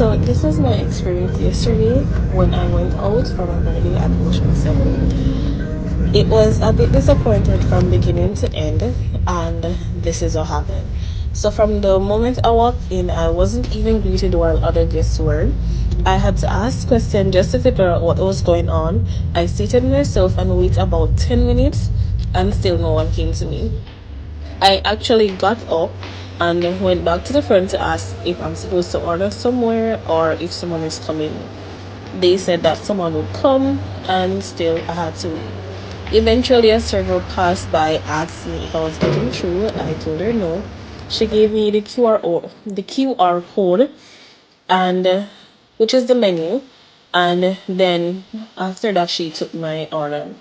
So this is my experience yesterday when I went out for my birthday at Ocean 7. It was a bit disappointed from beginning to end, and this is what happened. So from the moment I walked in, I wasn't even greeted while other guests were. I had to ask questions just to figure out what was going on. I seated myself and waited about 10 minutes, and still no one came to me. I actually got up and went back to the front to ask if I'm supposed to order somewhere or if someone is coming. They said that someone would come, and still I had to wait. Eventually, a server passed by, asked me if I was getting through. I told her no. She gave me the QR code, and which is the menu, and then after that, she took my order.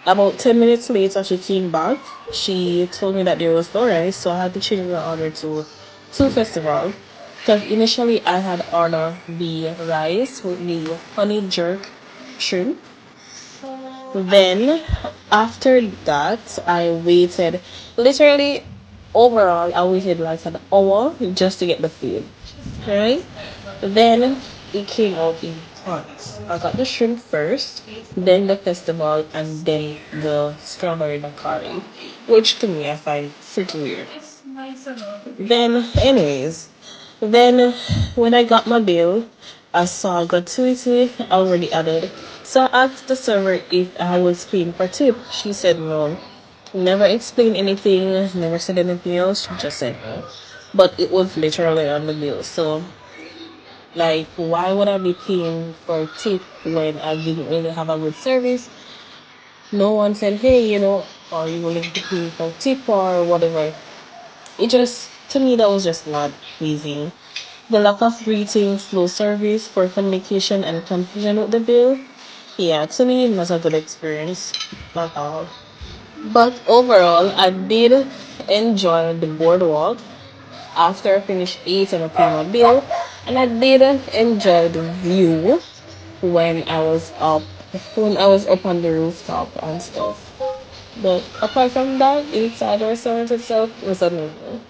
About 10 minutes later, she came back. She told me that there was no rice, so I had to change my order to two festival. Because initially I had ordered the rice with the honey jerk shrimp. Then, after that, I waited literally overall, I waited like an hour just to get the food. Right? Then it came out in parts. I got the shrimp first, then the festival, and then the strawberry macari, which to me I find pretty weird. Then, anyways, then when I got my bill, I saw gratuity already added. So I asked the server if I was paying for tip. She said no. Never explained anything, never said anything else. She just said no. But it was literally on the bill. So, like, why would I be paying for tip when I didn't really have a good service? No one said, hey, are you willing to pay for tip or whatever? It just, to me, that was just not pleasing. The lack of greeting, slow service for communication, and confusion with the bill. Yeah, to me, it was a good experience. Not all. But overall, I did enjoy the boardwalk after I finished eating a my bill, and I did enjoy the view when I was up on the rooftop and stuff. But apart from that, inside the restaurant itself was amazing.